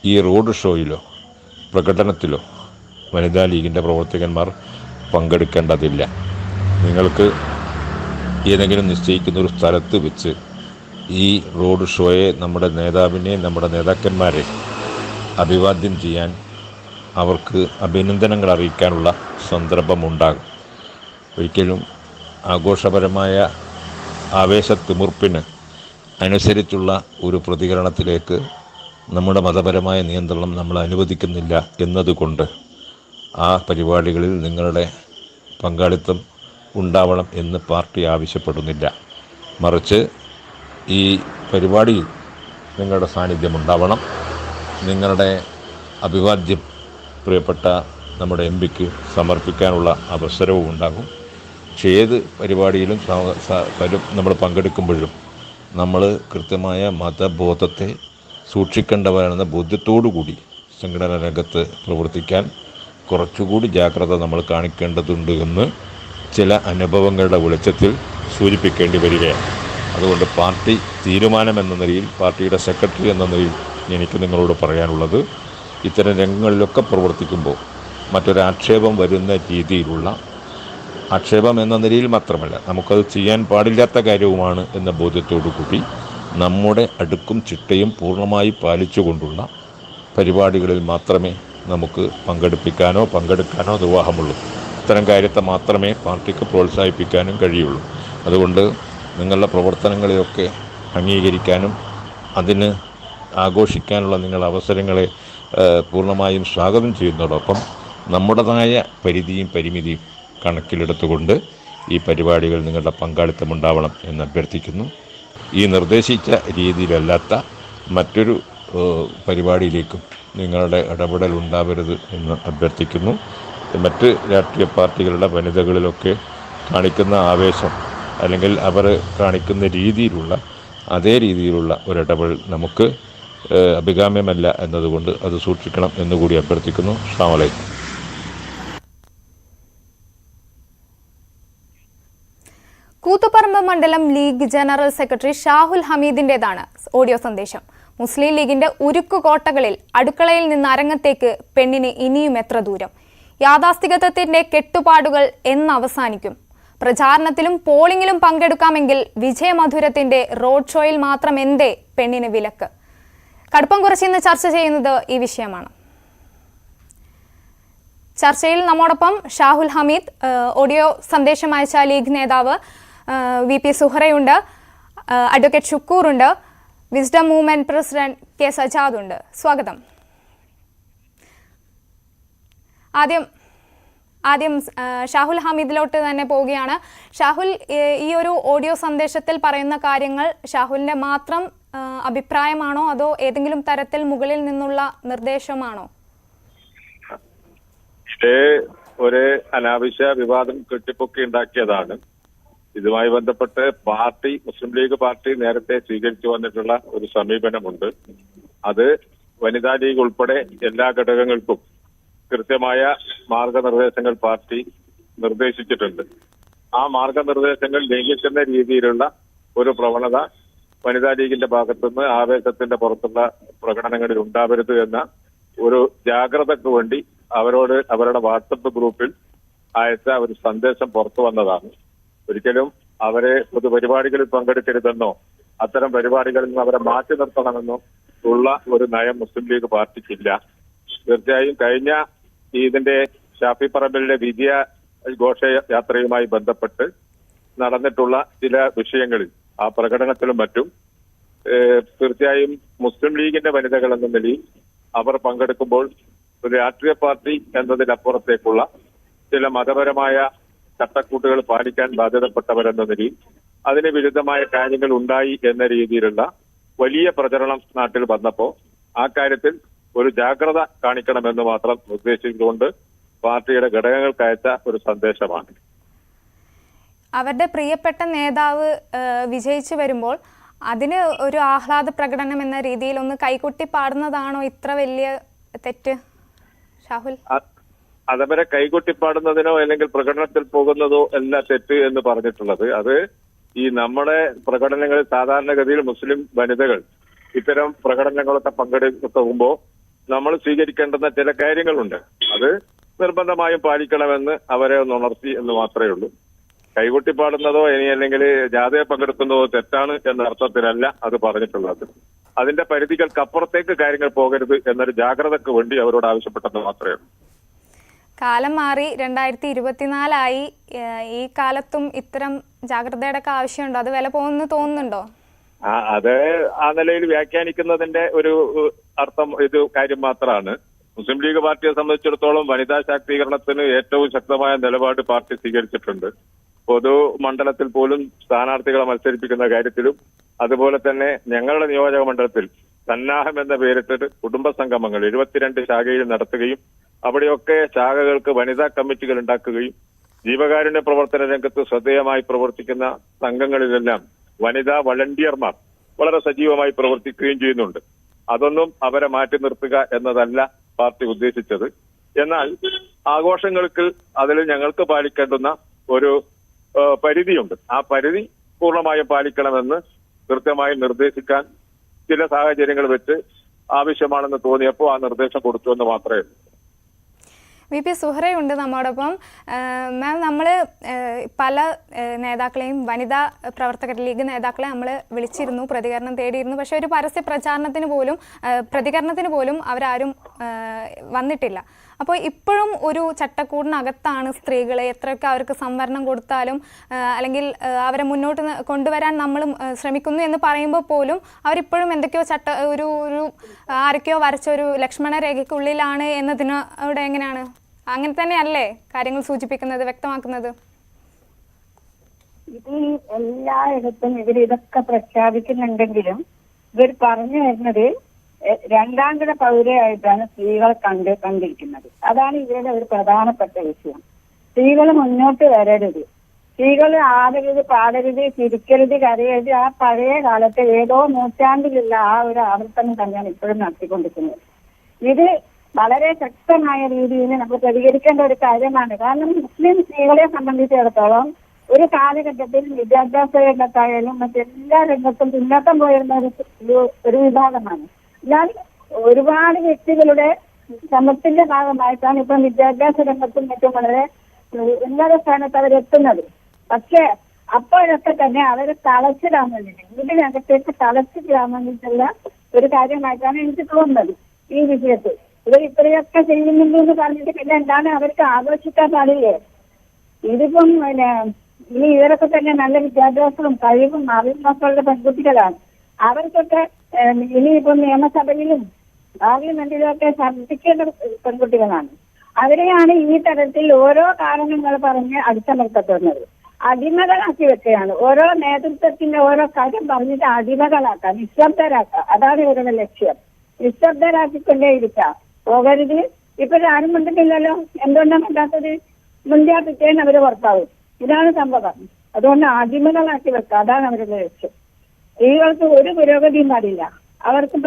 ഈ റോഡ് ഷോയിലോ പ്രകടനത്തിലോ വനിതാ ലീഗിൻ്റെ പ്രവർത്തകന്മാർ പങ്കെടുക്കേണ്ടതില്ല. നിങ്ങൾക്ക് ഏതെങ്കിലും നിശ്ചയിക്കുന്ന ഒരു സ്ഥലത്ത് വെച്ച് ഈ റോഡ് ഷോയെ, നമ്മുടെ നേതാവിനെ, നമ്മുടെ നേതാക്കന്മാരെ അഭിവാദ്യം ചെയ്യാൻ, അവർക്ക് അഭിനന്ദനങ്ങൾ അറിയിക്കാനുള്ള സന്ദർഭമുണ്ടാകും. ഒരിക്കലും ആഘോഷപരമായ ആവേശത്തിമുർപ്പിന് അനുസരിച്ചുള്ള ഒരു പ്രതികരണത്തിലേക്ക് നമ്മുടെ മതപരമായ നിയന്ത്രണം നമ്മൾ അനുവദിക്കുന്നില്ല എന്നതുകൊണ്ട് ആ പരിപാടികളിൽ നിങ്ങളുടെ പങ്കാളിത്തം ഉണ്ടാവണം എന്ന് പാർട്ടി ആവശ്യപ്പെടുന്നില്ല. മറിച്ച് ഈ പരിപാടിയിൽ നിങ്ങളുടെ സാന്നിധ്യം ഉണ്ടാവണം. നിങ്ങളുടെ അഭിവാദ്യം പ്രിയപ്പെട്ട നമ്മുടെ എംപിക്ക് സമർപ്പിക്കാനുള്ള അവസരവും ഉണ്ടാകും. പക്ഷേ ഏത് പരിപാടിയിലും നമ്മൾ പങ്കെടുക്കുമ്പോഴും നമ്മൾ കൃത്യമായ മതബോധത്തെ സൂക്ഷിക്കേണ്ടവരാണെന്ന ബോധ്യത്തോടുകൂടി സംഘടനാ രംഗത്ത് പ്രവർത്തിക്കാൻ കുറച്ചുകൂടി ജാഗ്രത നമ്മൾ കാണിക്കേണ്ടതുണ്ട് എന്ന് ചില അനുഭവങ്ങളുടെ വെളിച്ചത്തിൽ സൂചിപ്പിക്കേണ്ടി വരികയാണ്. അതുകൊണ്ട് പാർട്ടി തീരുമാനമെന്ന നിലയിൽ, പാർട്ടിയുടെ സെക്രട്ടറി എന്ന നിലയിൽ എനിക്ക് നിങ്ങളോട് പറയാനുള്ളത്, ഇത്തരം രംഗങ്ങളിലൊക്കെ പ്രവർത്തിക്കുമ്പോൾ മറ്റൊരാക്ഷേപം വരുന്ന രീതിയിലുള്ള, ആക്ഷേപം എന്ന നിലയിൽ മാത്രമല്ല, നമുക്കത് ചെയ്യാൻ പാടില്ലാത്ത കാര്യവുമാണ് എന്ന ബോധ്യത്തോടു കൂടി നമ്മുടെ അടുക്കും ചിട്ടയും പൂർണ്ണമായി പാലിച്ചുകൊണ്ടുള്ള പരിപാടികളിൽ മാത്രമേ നമുക്ക് പങ്കെടുക്കാനോ നിർവാഹമുള്ളൂ. ഇത്തരം കാര്യത്തെ മാത്രമേ പാർട്ടിക്ക് പ്രോത്സാഹിപ്പിക്കാനും കഴിയുള്ളൂ. അതുകൊണ്ട് നിങ്ങളുടെ പ്രവർത്തനങ്ങളെയൊക്കെ അംഗീകരിക്കാനും അതിന് ആഘോഷിക്കാനുള്ള നിങ്ങളുടെ അവസരങ്ങളെ പൂർണ്ണമായും സ്വാഗതം ചെയ്യുന്നതോടൊപ്പം നമ്മുടേതായ പരിധിയും പരിമിതിയും കണക്കിലെടുത്തുകൊണ്ട് ഈ പരിപാടികൾ നിങ്ങളുടെ പങ്കാളിത്തം ഉണ്ടാവണം എന്ന് അഭ്യർത്ഥിക്കുന്നു. ഈ നിർദ്ദേശിച്ച രീതിയിലല്ലാത്ത മറ്റൊരു പരിപാടിയിലേക്കും നിങ്ങളുടെ ഇടപെടൽ ഉണ്ടാവരുത് എന്ന് അഭ്യർത്ഥിക്കുന്നു. മറ്റ് രാഷ്ട്രീയ പാർട്ടികളുടെ വനിതകളിലൊക്കെ കാണിക്കുന്ന ആവേശം, അല്ലെങ്കിൽ അവർ കാണിക്കുന്ന രീതിയിലുള്ള അതേ രീതിയിലുള്ള ഒരിടപെടൽ നമുക്ക് അഭികാമ്യമല്ല എന്നതുകൊണ്ട് അത് സൂക്ഷിക്കണം എന്നുകൂടി അഭ്യർത്ഥിക്കുന്നു. അസ്സലാമു അലൈക്കും. കൂത്തുപറമ്പ് മണ്ഡലം ലീഗ് ജനറൽ സെക്രട്ടറി ഷാഹുൽ ഹമീദിന്റേതാണ് ഓഡിയോ സന്ദേശം. മുസ്ലിം ലീഗിന്റെ ഉരുക്കുകോട്ടകളിൽ അടുക്കളയിൽ നിന്ന് അരങ്ങത്തേക്ക് പെണ്ണിന് ഇനിയും എത്ര ദൂരം? യാഥാസ്ഥികത്വത്തിന്റെ കെട്ടുപാടുകൾ എന്നവസാനിക്കും? പ്രചാരണത്തിലും പോളിംഗിലും പങ്കെടുക്കാമെങ്കിൽ വിജയമധുരത്തിന്റെ റോഡ് ഷോയിൽ മാത്രം എന്തേ പെണ്ണിന് വിലക്ക്? കടുപ്പം കുറച്ചിന്ന് ചർച്ച ചെയ്യുന്നത് ഈ വിഷയമാണ്. ചർച്ചയിൽ നമ്മോടൊപ്പം ഷാഹുൽ ഹമീദ്, ഓഡിയോ സന്ദേശം അയച്ച ലീഗ് നേതാവ് VP സുഹറയുണ്ട്, അഡ്വക്കേറ്റ് ഷുക്കൂറുണ്ട്, wisdom movement president K Sajad ഉണ്ട്. സ്വാഗതം. ആദ്യം ഷാഹുൽ ഹമീദിലോട്ട് തന്നെ പോവുകയാണ്. ഷാഹുൽ, ഈ ഒരു ഓഡിയോ സന്ദേശത്തിൽ പറയുന്ന കാര്യങ്ങൾ ഷാഹുലിന്റെ മാത്രം അഭിപ്രായമാണോ, അതോ ഏതെങ്കിലും തരത്തിൽ മുകളിൽ നിന്നുള്ള നിർദ്ദേശമാണോ? ഇത് ഒരു അനാവശ്യ വിവാദം കെട്ടിപ്പൊക്കി ഉണ്ടാക്കിയതാണ്. ഇതുമായി ബന്ധപ്പെട്ട് മുസ്ലിം ലീഗ് പാർട്ടി നേരത്തെ സ്വീകരിച്ചു വന്നിട്ടുള്ള ഒരു സമീപനമുണ്ട്. അത് വനിതാ ലീഗ് ഉൾപ്പെടെ എല്ലാ ഘടകങ്ങൾക്കും കൃത്യമായ മാർഗനിർദ്ദേശങ്ങൾ പാർട്ടി നിർദ്ദേശിച്ചിട്ടുണ്ട്. ആ മാർഗനിർദ്ദേശങ്ങൾ ലംഘിക്കുന്ന രീതിയിലുള്ള ഒരു പ്രവണത വനിതാ ലീഗിന്റെ ഭാഗത്തുനിന്ന് ആവേശത്തിന്റെ പുറത്തുള്ള പ്രകടനങ്ങളിൽ ഉണ്ടാവരുത് എന്ന ഒരു ജാഗ്രതയ്ക്ക് വേണ്ടി അവരുടെ വാട്സപ്പ് ഗ്രൂപ്പിൽ അയച്ച ഒരു സന്ദേശം പുറത്തു വന്നതാണ്. ഒരിക്കലും അവരെ പൊതുപരിപാടികളിൽ പങ്കെടുക്കരുതെന്നോ അത്തരം പരിപാടികളിൽ നിന്ന് അവരെ മാറ്റി നിർത്തണമെന്നോ ഉള്ള ഒരു നയം മുസ്ലിം ലീഗ് പാർട്ടിക്കില്ല. തീർച്ചയായും കഴിഞ്ഞ ഇതിന്റെ ഷാഫി പറമ്പിലിന്റെ വിജയ ഘോഷയാത്രയുമായി ബന്ധപ്പെട്ട് നടന്നിട്ടുള്ള ചില വിഷയങ്ങളിൽ, ആ പ്രകടനത്തിലും മറ്റും തീർച്ചയായും മുസ്ലിം ലീഗിന്റെ വനിതകൾ എന്ന നിലയിൽ അവർ പങ്കെടുക്കുമ്പോൾ ഒരു രാഷ്ട്രീയ പാർട്ടി എന്നതിനപ്പുറത്തേക്കുള്ള ചില മതപരമായ ചട്ടക്കൂട്ടുകൾ പാലിക്കാൻ ബാധ്യതപ്പെട്ടവരെന്ന നിലയിൽ അതിന് വിരുദ്ധമായ കാര്യങ്ങൾ ഉണ്ടായി എന്ന രീതിയിലുള്ള വലിയ പ്രചരണം നാട്ടിൽ വന്നപ്പോൾ ആ കാര്യത്തിൽ ഒരു ജാഗ്രത കാണിക്കണമെന്ന് മാത്രം നിർദ്ദേശിച്ചുകൊണ്ട് പാർട്ടിയുടെ ഘടകങ്ങൾക്ക് അയച്ച ഒരു സന്ദേശമാണ്. അവരുടെ പ്രിയപ്പെട്ട നേതാവ് വിജയിച്ചു വരുമ്പോൾ അതിന് ഒരു ആഹ്ലാദ പ്രകടനം എന്ന രീതിയിൽ ഒന്ന് കൈകൊട്ടി പാടുന്നതാണോ ഇത്ര വലിയ തെറ്റ് ഷാഹുൽ? അതവരെ കൈകൊട്ടിപ്പാടുന്നതിനോ അല്ലെങ്കിൽ പ്രകടനത്തിൽ പോകുന്നതോ അല്ല തെറ്റ് എന്ന് പറഞ്ഞിട്ടുള്ളത്. അത് ഈ നമ്മുടെ പ്രകടനങ്ങളിൽ സാധാരണഗതിയിൽ മുസ്ലിം വനിതകൾ ഇത്തരം പ്രകടനങ്ങളൊക്കെ പങ്കെടുക്കുമ്പോൾ നമ്മൾ സ്വീകരിക്കേണ്ടുന്ന ചില കാര്യങ്ങളുണ്ട്. അത് നിർബന്ധമായും പാലിക്കണമെന്ന് അവരെ ഒന്ന് ഉണർത്തി എന്ന് മാത്രമേ ഉള്ളൂ. കൈകൊട്ടി പാടുന്നതോ ഇനി അല്ലെങ്കിൽ ജാഥയെ പങ്കെടുക്കുന്നതോ തെറ്റാണ് എന്ന അർത്ഥത്തിലല്ല അത് പറഞ്ഞിട്ടുള്ളത്. അതിന്റെ പരിധികൾക്കപ്പുറത്തേക്ക് കാര്യങ്ങൾ പോകരുത് എന്നൊരു ജാഗ്രതയ്ക്ക് വേണ്ടി അവരോട് ആവശ്യപ്പെട്ടെന്ന് മാത്രമേ ഉള്ളൂ. കാലം മാറി 2024 ഈ കാലത്തും ഇത്തരം ജാഗ്രതയുടെ ഒക്കെ ആവശ്യമുണ്ടോ? അത് വില പോകുമെന്ന് തോന്നുന്നുണ്ടോ? അത് ആ നിലയിൽ വ്യാഖ്യാനിക്കുന്നതിന്റെ ഒരു അർത്ഥം ഇത് കാര്യം മാത്രമാണ്. മുസ്ലിം ലീഗ് പാർട്ടിയെ സംബന്ധിച്ചിടത്തോളം വനിതാ ശാക്തീകരണത്തിന് ഏറ്റവും ശക്തമായ നിലപാട് പാർട്ടി സ്വീകരിച്ചിട്ടുണ്ട്. പൊതു മണ്ഡലത്തിൽ പോലും സ്ഥാനാർത്ഥികളെ മത്സരിപ്പിക്കുന്ന കാര്യത്തിലും അതുപോലെ തന്നെ ഞങ്ങളുടെ നിയോജക മണ്ഡലത്തിൽ സന്നാഹം എന്ന പേരിട്ട് കുടുംബ സംഗമങ്ങൾ 72 ശാഖയിൽ നടത്തുകയും അവിടെയൊക്കെ ശാഖകൾക്ക് വനിതാ കമ്മിറ്റികൾ ഉണ്ടാക്കുകയും ജീവകാരുണ്യ പ്രവർത്തന രംഗത്ത് ശ്രദ്ധേയമായി പ്രവർത്തിക്കുന്ന സംഘങ്ങളിലെല്ലാം വനിതാ വളണ്ടിയർമാർ വളരെ സജീവമായി പ്രവർത്തിക്കുകയും ചെയ്യുന്നുണ്ട്. അതൊന്നും അവരെ മാറ്റി നിർത്തുക എന്നതല്ല പാർട്ടി ഉദ്ദേശിച്ചത്. എന്നാൽ ആഘോഷങ്ങൾക്ക് അതിൽ ഞങ്ങൾക്ക് പാലിക്കേണ്ടുന്ന ഒരു പരിധിയുണ്ട്. ആ പരിധി പൂർണ്ണമായും പാലിക്കണമെന്ന് കൃത്യമായി നിർദ്ദേശിക്കാൻ ചില സാഹചര്യങ്ങൾ വെച്ച് ആവശ്യമാണെന്ന് തോന്നിയപ്പോൾ ആ നിർദ്ദേശം കൊടുത്തു എന്ന് മാത്രമേ ഉള്ളൂ. VP സുഹറയുണ്ട് നമ്മോടൊപ്പം. മാം, നമ്മൾ പല നേതാക്കളെയും വനിതാ പ്രവർത്തകർ ലീഗ് നേതാക്കളെ നമ്മൾ വിളിച്ചിരുന്നു, പ്രതികരണം തേടിയിരുന്നു. പക്ഷേ ഒരു പരസ്യ പ്രതികരണത്തിന് പോലും അവരാരും വന്നിട്ടില്ല. അപ്പോൾ ഇപ്പോഴും ഒരു ചട്ടക്കൂടിനകത്താണ് സ്ത്രീകളെ. എത്രയൊക്കെ അവർക്ക് സംവരണം കൊടുത്താലും അല്ലെങ്കിൽ അവരെ മുന്നോട്ട് കൊണ്ടുവരാൻ നമ്മളും ശ്രമിക്കുന്നു എന്ന് പറയുമ്പോൾ പോലും അവരിപ്പോഴും എന്തൊക്കെയോ ഒരു ആരൊക്കെയോ വരച്ച ഒരു ലക്ഷ്മണ രേഖയ്ക്കുള്ളിലാണ് എന്നതിനോട് എങ്ങനെയാണ്? അങ്ങനെ തന്നെയല്ലേ കാര്യങ്ങൾ സൂചിപ്പിക്കുന്നത്, വ്യക്തമാക്കുന്നത്? ഇത് എല്ലായിടത്തും ഇതൊക്കെ പ്രഖ്യാപിക്കുന്നുണ്ടെങ്കിലും ഇവർ പറഞ്ഞു വരുന്നത് രണ്ടാംകിട പൗരയായിട്ടാണ് സ്ത്രീകളെ കണ്ടിരിക്കുന്നത്. അതാണ് ഇവരുടെ ഒരു പ്രധാനപ്പെട്ട വിഷയം. സ്ത്രീകൾ മുന്നോട്ട് വരരുത്, സ്ത്രീകൾ ആടരുത്, പാടരുത്, ചിരിക്കരുത്, കരയരുത്. ആ പഴയ കാലത്തെ ഏതോ നൂറ്റാണ്ടിലുള്ള ആ ഒരു ആവർത്തനം തന്നെയാണ് ഇപ്പോഴും നടത്തിക്കൊണ്ടിരിക്കുന്നത്. ഇത് വളരെ ശക്തമായ രീതിയിൽ നമ്മൾ പ്രതികരിക്കേണ്ട ഒരു കാര്യമാണ്. കാരണം മുസ്ലിം സ്ത്രീകളെ സംബന്ധിച്ചിടത്തോളം ഒരു കാലഘട്ടത്തിൽ വിദ്യാഭ്യാസ രംഗത്തായാലും മറ്റെല്ലാ രംഗത്തും പിന്നോക്കം പോയിരുന്ന ഒരു വിഭാഗമാണ്. എന്നാൽ ഒരുപാട് വ്യക്തികളുടെ ശ്രമത്തിന്റെ ഭാഗമായിട്ടാണ് ഇപ്പം വിദ്യാഭ്യാസ രംഗത്തും മറ്റും വളരെ ഉന്നത സ്ഥാനത്ത് അവരെത്തുന്നത്. പക്ഷേ അപ്പോഴൊക്കെ തന്നെ അവരെ തളച്ചിടാൻ വേണ്ടിയിട്ട്, ഇതിനകത്തേക്ക് തളച്ചിടാൻ വേണ്ടിയിട്ടുള്ള ഒരു കാര്യമായിട്ടാണ് എനിക്ക് തോന്നുന്നത്. ഈ വിഷയത്തിൽ ഇവർ ഇത്രയൊക്കെ ചെയ്യുന്നുണ്ട് എന്ന് പറഞ്ഞിട്ട് പിന്നെ എന്താണ് അവർക്ക് ആഘോഷിക്കാൻ പാടില്ലേ? ഇതിപ്പം ഇനി ഇവരൊക്കെ തന്നെ നല്ല വിദ്യാഭ്യാസവും കഴിവും അറിവുമക്കളുടെ പെൺകുട്ടികളാണ്. അവർക്കൊക്കെ ഇനിയിപ്പം നിയമസഭയിലും പാർലമെന്റിലും ഒക്കെ ശബ്ദിക്കേണ്ട പെൺകുട്ടികളാണ്. അവരെയാണ് ഈ തരത്തിൽ ഓരോ കാരണങ്ങൾ പറഞ്ഞ് അടിച്ചമർത്തപ്പെടുന്നത്. അടിമകളാക്കി വെക്കുകയാണ്. ഓരോ നേതൃത്വത്തിന്റെ ഓരോ കാര്യം പറഞ്ഞിട്ട് അടിമകളാക്കാം, നിശബ്ദരാക്കാം. അതാണ് ഇവരുടെ ലക്ഷ്യം. നിശബ്ദരാക്കിക്കൊണ്ടേയിരിക്കാം, പോകരുത്. ഇപ്പോഴാരും മിണ്ടുന്നില്ലല്ലോ, എന്തുകൊണ്ടാണ് മിണ്ടാത്തത്? മുൻപേ പിറ്റേന്ന് അവര് പുറത്താവും. ഇതാണ് സംഭവം. അതുകൊണ്ട് അടിമകളാക്കി വെക്കുക, അതാണ് അവരുടെ ലക്ഷ്യം. സ്ത്രീകൾക്ക് ഒരു പുരോഗതിയും പാടില്ല. അവർക്ക്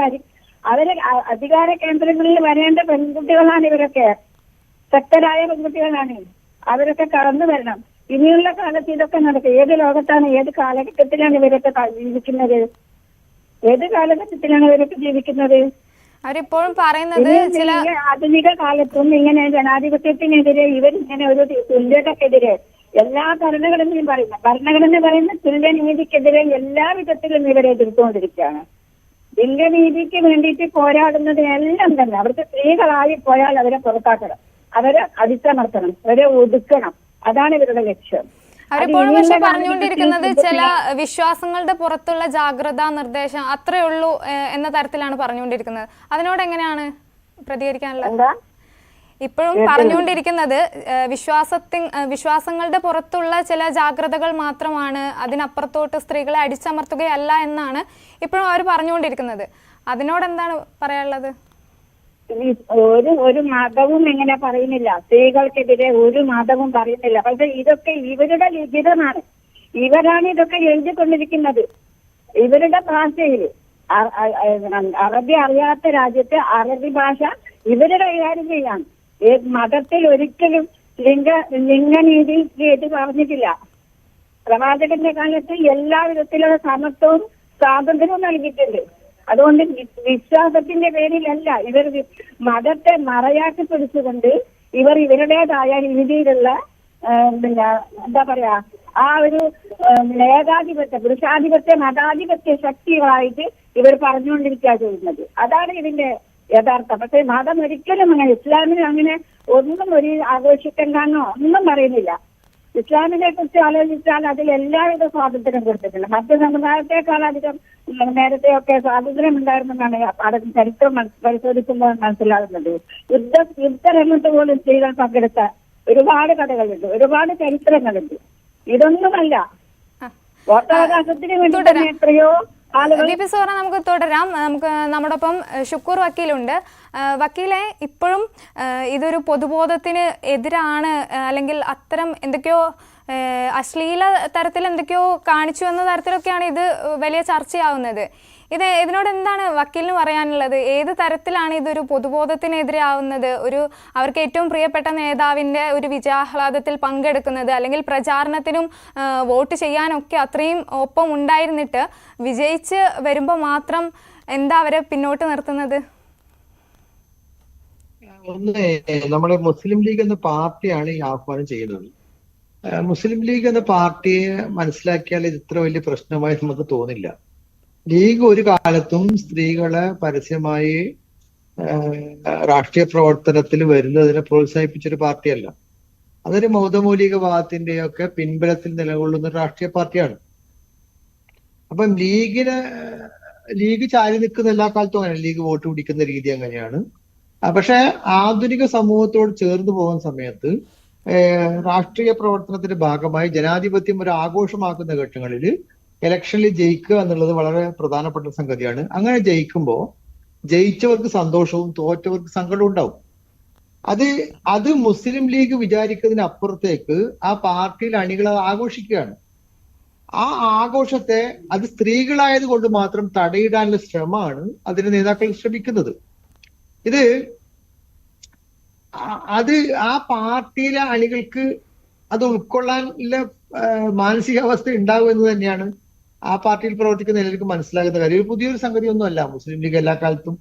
അവര് അധികാര കേന്ദ്രങ്ങളിൽ വരേണ്ട പെൺകുട്ടികളാണ് ഇവരൊക്കെ. ശക്തരായ പെൺകുട്ടികളാണ്. അവരൊക്കെ കടന്നു വരണം. ഇനിയുള്ള കാലത്ത് ഇതൊക്കെ നടക്കും. ഏത് ലോകത്താണ്, ഏത് കാലഘട്ടത്തിലാണ് ഇവരൊക്കെ ജീവിക്കുന്നത്? ഏത് കാലഘട്ടത്തിലാണ് ഇവരൊക്കെ ജീവിക്കുന്നത്? അവരിപ്പോഴും പറയുന്നത് ചില ആധുനിക കാലത്തും ഇങ്ങനെ ജനാധിപത്യത്തിനെതിരെ ഇവരിങ്ങനെ ഒരു തുല്യതക്കെതിരെ എല്ലാ ഭരണഘടനയും പറയുന്ന തുല്യനീതിക്കെതിരെ എല്ലാ വിധത്തിലും ഇവരെ എതിർത്തുകൊണ്ടിരിക്കുകയാണ്. ലിംഗനീതിക്ക് വേണ്ടിയിട്ട് പോരാടുന്നതിനെല്ലാം തന്നെ അവർക്ക് സ്ത്രീകളായി പോയാൽ അവരെ പുറത്താക്കണം, അവരെ അടിച്ചമർത്തണം, അവരെ ഒതുക്കണം. അതാണ് ഇവരുടെ ലക്ഷ്യം. അവരിപ്പോഴും പക്ഷെ പറഞ്ഞുകൊണ്ടിരിക്കുന്നത് ചില വിശ്വാസങ്ങളുടെ പുറത്തുള്ള ജാഗ്രതാ നിർദ്ദേശം അത്രേ ഉള്ളൂ എന്ന തരത്തിലാണ് പറഞ്ഞുകൊണ്ടിരിക്കുന്നത്. അതിനോട് എങ്ങനെയാണ് പ്രതികരിക്കാനുള്ളത്? ഇപ്പോഴും പറഞ്ഞുകൊണ്ടിരിക്കുന്നത് വിശ്വാസങ്ങളുടെ പുറത്തുള്ള ചില ജാഗ്രതകൾ മാത്രമാണ്, അതിനപ്പുറത്തോട്ട് സ്ത്രീകളെ അടിച്ചമർത്തുകയല്ല എന്നാണ് ഇപ്പോഴും അവർ പറഞ്ഞുകൊണ്ടിരിക്കുന്നത്. അതിനോട് എന്താണ് പറയാനുള്ളത്? ഒരു മതവും ഇങ്ങനെ പറയുന്നില്ല, സ്ത്രീകൾക്കെതിരെ ഒരു മതവും പറയുന്നില്ല. പക്ഷെ ഇതൊക്കെ ഇവരുടെ ലിഖിതമാണ്. ഇവരാണ് ഇതൊക്കെ എഴുതിക്കൊണ്ടിരിക്കുന്നത് ഇവരുടെ ഭാഷയിൽ. അറബി അറിയാത്ത രാജ്യത്തെ അറബി ഭാഷ ഇവരുടെ കൈകാര്യം ചെയ്യാം. മതത്തിൽ ഒരിക്കലും ലിംഗനീതി ഇത് പറഞ്ഞിട്ടില്ല. പ്രവാചകന്റെ കാലത്ത് എല്ലാ വിധത്തിലുള്ള സമത്വവും സ്വാതന്ത്ര്യവും നൽകിയിട്ടുണ്ട്. അതുകൊണ്ട് വിശ്വാസത്തിന്റെ പേരിലല്ല ഇവർ മതത്തെ മറയാക്കി പിടിച്ചുകൊണ്ട് ഇവർ ഇവരുടേതായ രീതിയിലുള്ള പിന്നെ എന്താ പറയാ ആ ഒരു ഏകാധിപത്യ പുരുഷാധിപത്യ മതാധിപത്യ ശക്തികളായിട്ട് ഇവർ പറഞ്ഞുകൊണ്ടിരിക്കുക ചെയ്യുന്നത്. അതാണ് ഇതിന്റെ യഥാർത്ഥം. പക്ഷെ മതം ഒരിക്കലും അങ്ങനെ ഇസ്ലാമിന് അങ്ങനെ ഒന്നും ഒരു ആഘോഷിക്കണ്ടെന്നോ ഒന്നും പറയുന്നില്ല. ഇസ്ലാമിനെ കുറിച്ച് ആലോചിച്ചാൽ അതിൽ എല്ലാവിധ സ്വാതന്ത്ര്യം കൊടുത്തിട്ടുണ്ട്. മറ്റ് സമുദായത്തെക്കാളധികം നേരത്തെയൊക്കെ സ്വാതന്ത്ര്യം ഉണ്ടായിരുന്നെന്നാണ് ചരിത്രം പരിശോധിക്കുമ്പോൾ മനസ്സിലാകുന്നത്. യുദ്ധരംഗത്ത് പോലും സ്ത്രീകൾ പങ്കെടുത്ത ഒരുപാട് കഥകളുണ്ട്, ഒരുപാട് ചരിത്രങ്ങളുണ്ട്. ഇതൊന്നുമല്ല വോട്ടവകാശത്തിന് വേണ്ടി തന്നെ എത്രയോ നമുക്ക് തുടരാം. നമുക്ക് നമ്മോടൊപ്പം ഷുക്കൂർ വക്കീലുണ്ട്. വക്കീലെ, ഇപ്പോഴും ഇതൊരു പൊതുബോധത്തിന് എതിരാണ്, അല്ലെങ്കിൽ അത്തരം എന്തൊക്കെയോ അശ്ലീല തരത്തിൽ എന്തൊക്കെയോ കാണിച്ചു എന്ന തരത്തിലൊക്കെയാണ് ഇത് വലിയ ചർച്ചയാവുന്നത്. ഇതിനോട് എന്താണ് വക്കീലിന് പറയാനുള്ളത്? ഏത് തരത്തിലാണ് ഇതൊരു പൊതുബോധത്തിനെതിരെ ആവുന്നത്? അവർക്ക് ഏറ്റവും പ്രിയപ്പെട്ട നേതാവിൻ്റെ ഒരു വിജയാഹ്ലാദത്തിൽ പങ്കെടുക്കുന്നത്, അല്ലെങ്കിൽ പ്രചാരണത്തിനും വോട്ട് ചെയ്യാനൊക്കെ അത്രയും ഒപ്പം ഉണ്ടായിരുന്നിട്ട് വിജയിച്ച് വരുമ്പോൾ മാത്രം എന്താ അവരെ പിന്നോട്ട് നിർത്തുന്നത്? ഒന്ന്, നമ്മുടെ മുസ്ലിം ലീഗ് എന്ന പാർട്ടിയാണ് ഈ ആഹ്വാനം ചെയ്യുന്നത്. മുസ്ലിം ലീഗ് എന്ന പാർട്ടിയെ മനസ്സിലാക്കിയാൽ ഇത് ഇത്ര വലിയ പ്രശ്നമായി നമുക്ക് തോന്നില്ല. ലീഗ് ഒരു കാലത്തും സ്ത്രീകളെ പരസ്യമായി രാഷ്ട്രീയ പ്രവർത്തനത്തിൽ വരുന്നതിനെ പ്രോത്സാഹിപ്പിച്ചൊരു പാർട്ടിയല്ല. അതൊരു മൗതമൗലികവാദത്തിന്റെയൊക്കെ പിൻബലത്തിൽ നിലകൊള്ളുന്ന രാഷ്ട്രീയ പാർട്ടിയാണ്. അപ്പം ലീഗ് ചാരി നിൽക്കുന്ന എല്ലാ കാലത്തും അങ്ങനെ, ലീഗ് വോട്ട് പിടിക്കുന്ന രീതി അങ്ങനെയാണ്. പക്ഷെ ആധുനിക സമൂഹത്തോട് ചേർന്ന് പോകുന്ന സമയത്ത് രാഷ്ട്രീയ പ്രവർത്തനത്തിന്റെ ഭാഗമായി ജനാധിപത്യം ഒരു ആഘോഷമാക്കുന്ന ഘട്ടങ്ങളിൽ ഇലക്ഷനിൽ ജയിക്കുക എന്നുള്ളത് വളരെ പ്രധാനപ്പെട്ട സംഗതിയാണ്. അങ്ങനെ ജയിക്കുമ്പോൾ ജയിച്ചവർക്ക് സന്തോഷവും തോറ്റവർക്ക് സങ്കടവും ഉണ്ടാവും. അത് മുസ്ലിം ലീഗ് വിചാരിക്കുന്നതിന് അപ്പുറത്തേക്ക് ആ പാർട്ടിയിൽ അണികൾ ആഘോഷിക്കുകയാണ്. ആ ആഘോഷത്തെ അത് സ്ത്രീകളായത് കൊണ്ട് മാത്രം തടയിടാനുള്ള ശ്രമമാണ് അതിന്റെ നേതാക്കൾ ശ്രമിക്കുന്നത്. ആ പാർട്ടിയിലെ അണികൾക്ക് അത് ഉൾക്കൊള്ളാനുള്ള മാനസികാവസ്ഥ ഉണ്ടാവും എന്ന് തന്നെയാണ് ആ പാർട്ടിയിൽ പ്രവർത്തിക്കുന്ന എല്ലാവർക്കും മനസ്സിലാകുന്ന കാര്യം. ഒരു പുതിയൊരു സംഗതി ഒന്നുമല്ല. മുസ്ലിം ലീഗ് എല്ലാ കാലത്തും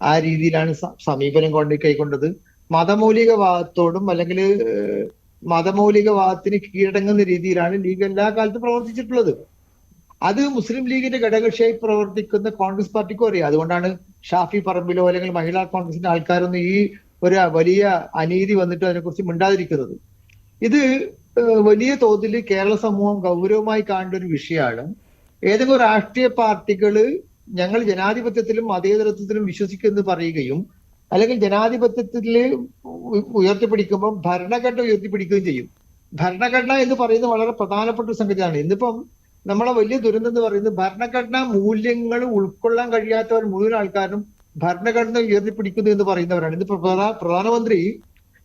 ആ രീതിയിലാണ് സമീപനം കൈക്കൊണ്ടത്. മതമൗലികവാദത്തോടും അല്ലെങ്കിൽ മതമൗലികവാദത്തിന് കീഴടങ്ങുന്ന രീതിയിലാണ് ലീഗ് എല്ലാ കാലത്തും പ്രവർത്തിച്ചിട്ടുള്ളത്. അത് മുസ്ലിം ലീഗിന്റെ ഘടകകക്ഷിയായി പ്രവർത്തിക്കുന്ന കോൺഗ്രസ് പാർട്ടിക്കും അറിയാം. അതുകൊണ്ടാണ് ഷാഫി പറമ്പിലോ അല്ലെങ്കിൽ മഹിളാ കോൺഗ്രസിന്റെ ആൾക്കാരൊന്നും ഈ ഒരു വലിയ അനീതി വന്നിട്ട് അതിനെക്കുറിച്ച് മിണ്ടാതിരിക്കുന്നത്. ഇത് വലിയ തോതിൽ കേരള സമൂഹം ഗൗരവമായി കാണേണ്ട ഒരു വിഷയമാണ്. ഏതെങ്കിലും രാഷ്ട്രീയ പാർട്ടികള് ഞങ്ങൾ ജനാധിപത്യത്തിലും മതേതരത്വത്തിലും വിശ്വസിക്കുമെന്ന് പറയുകയും അല്ലെങ്കിൽ ജനാധിപത്യത്തിൽ ഉയർത്തിപ്പിടിക്കുമ്പോൾ ഭരണഘടന ഉയർത്തിപ്പിടിക്കുകയും ചെയ്യും. ഭരണഘടന എന്ന് പറയുന്നത് വളരെ പ്രധാനപ്പെട്ട ഒരു സംഗതിയാണ്. ഇന്നിപ്പം നമ്മളെ വലിയ ദുരന്തം എന്ന് പറയുന്നത് ഭരണഘടനാ മൂല്യങ്ങൾ ഉൾക്കൊള്ളാൻ കഴിയാത്തവർ മുഴുവൻ ആൾക്കാരും ഭരണഘടന ഉയർത്തിപ്പിടിക്കുന്നു എന്ന് പറയുന്നവരാണ്. ഇന്ന് പ്രധാനമന്ത്രി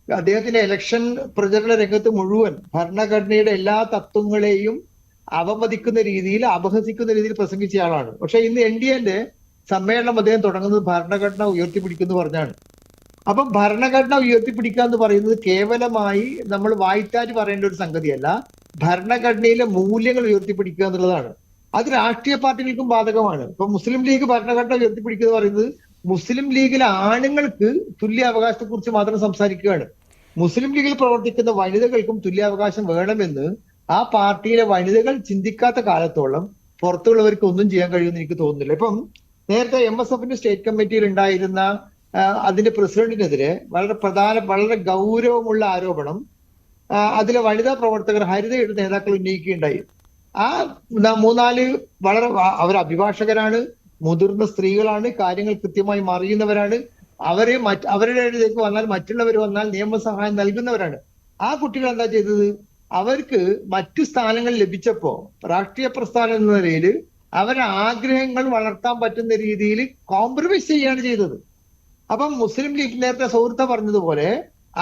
അദ്ദേഹത്തിന്റെ ഇലക്ഷൻ പ്രചരണ രംഗത്ത് മുഴുവൻ ഭരണഘടനയുടെ എല്ലാ തത്വങ്ങളെയും അവമതിക്കുന്ന രീതിയിൽ അപഹസിക്കുന്ന രീതിയിൽ പ്രസംഗിച്ച ആളാണ്. പക്ഷെ ഇന്ന് NDAന്റെ സമ്മേളനം അദ്ദേഹം തുടങ്ങുന്നത് ഭരണഘടന ഉയർത്തിപ്പിടിക്കുന്നു പറഞ്ഞാണ്. അപ്പം ഭരണഘടന ഉയർത്തിപ്പിടിക്കുക എന്ന് പറയുന്നത് കേവലമായി നമ്മൾ വായിത്താറ്റ് പറയേണ്ട ഒരു സംഗതിയല്ല. ഭരണഘടനയിലെ മൂല്യങ്ങൾ ഉയർത്തിപ്പിടിക്കുക എന്നുള്ളതാണ്. അത് രാഷ്ട്രീയ പാർട്ടികൾക്കും ബാധകമാണ്. ഇപ്പൊ മുസ്ലിം ലീഗ് ഭരണഘടന ഉയർത്തിപ്പിടിക്കുക എന്ന് പറയുന്നത് മുസ്ലിം ലീഗിലെ ആണുങ്ങൾക്ക് തുല്യാവകാശത്തെ കുറിച്ച് മാത്രം സംസാരിക്കുകയാണ്. മുസ്ലിം ലീഗിൽ പ്രവർത്തിക്കുന്ന വനിതകൾക്കും തുല്യാവകാശം വേണമെന്ന് ആ പാർട്ടിയിലെ വനിതകൾ ചിന്തിക്കാത്ത കാലത്തോളം പുറത്തുള്ളവർക്ക് ഒന്നും ചെയ്യാൻ കഴിയുമെന്ന് എനിക്ക് തോന്നുന്നില്ല. ഇപ്പം നേരത്തെ MSFന്റെ സ്റ്റേറ്റ് കമ്മിറ്റിയിൽ ഉണ്ടായിരുന്ന അതിന്റെ പ്രസിഡന്റിനെതിരെ വളരെ ഗൗരവമുള്ള ആരോപണം അതിലെ വനിതാ പ്രവർത്തകർ ഹരിതയുടെ നേതാക്കൾ ഉന്നയിക്കുകയുണ്ടായി. ആ 3-4 അവർ അഭിഭാഷകരാണ്, മുതിർന്ന സ്ത്രീകളാണ്, കാര്യങ്ങൾ കൃത്യമായി അറിയുന്നവരാണ്. അവരുടെ ഇടയിലേക്ക് വന്നാൽ മറ്റുള്ളവർ വന്നാൽ നിയമസഹായം നൽകുന്നവരാണ്. ആ കുട്ടികൾ എന്താ ചെയ്തത്? അവർക്ക് മറ്റു സ്ഥാനങ്ങൾ ലഭിച്ചപ്പോ രാഷ്ട്രീയ പ്രസ്ഥാനം എന്ന നിലയിൽ അവരുടെ ആഗ്രഹങ്ങൾ വളർത്താൻ പറ്റുന്ന രീതിയിൽ കോംപ്രമൈസ് ചെയ്യുകയാണ് ചെയ്തത്. അപ്പം മുസ്ലിം ലീഗ് നേരത്തെ സുഹൃത്ത പറഞ്ഞതുപോലെ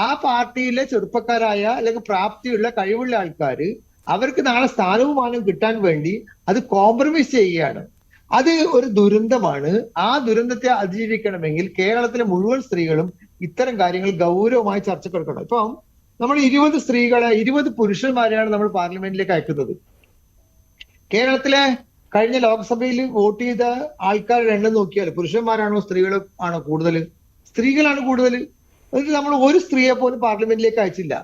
ആ പാർട്ടിയിലെ ചെറുപ്പക്കാരായ അല്ലെങ്കിൽ പ്രാപ്തിയുള്ള കഴിവുള്ള ആൾക്കാര് അവർക്ക് നാളെ സ്ഥാനവും മാനവും കിട്ടാൻ വേണ്ടി അത് കോംപ്രമൈസ് ചെയ്യുകയാണ്. അത് ഒരു ദുരന്തമാണ്. ആ ദുരന്തത്തെ അതിജീവിക്കണമെങ്കിൽ കേരളത്തിലെ മുഴുവൻ സ്ത്രീകളും ഇത്തരം കാര്യങ്ങൾ ഗൗരവമായി ചർച്ചക്കെടുക്കണം. ഇപ്പം നമ്മൾ 20 പുരുഷന്മാരെയാണ് നമ്മൾ പാർലമെന്റിലേക്ക് അയക്കുന്നത്. കേരളത്തിലെ കഴിഞ്ഞ ലോക്സഭയിൽ വോട്ട് ചെയ്ത ആൾക്കാരുടെ എണ്ണം നോക്കിയാൽ പുരുഷന്മാരാണോ സ്ത്രീകൾ ആണോ കൂടുതൽ? സ്ത്രീകളാണ് കൂടുതൽ. എന്നിട്ട് നമ്മൾ ഒരു സ്ത്രീയെ പോലും പാർലമെന്റിലേക്ക് അയച്ചില്ല.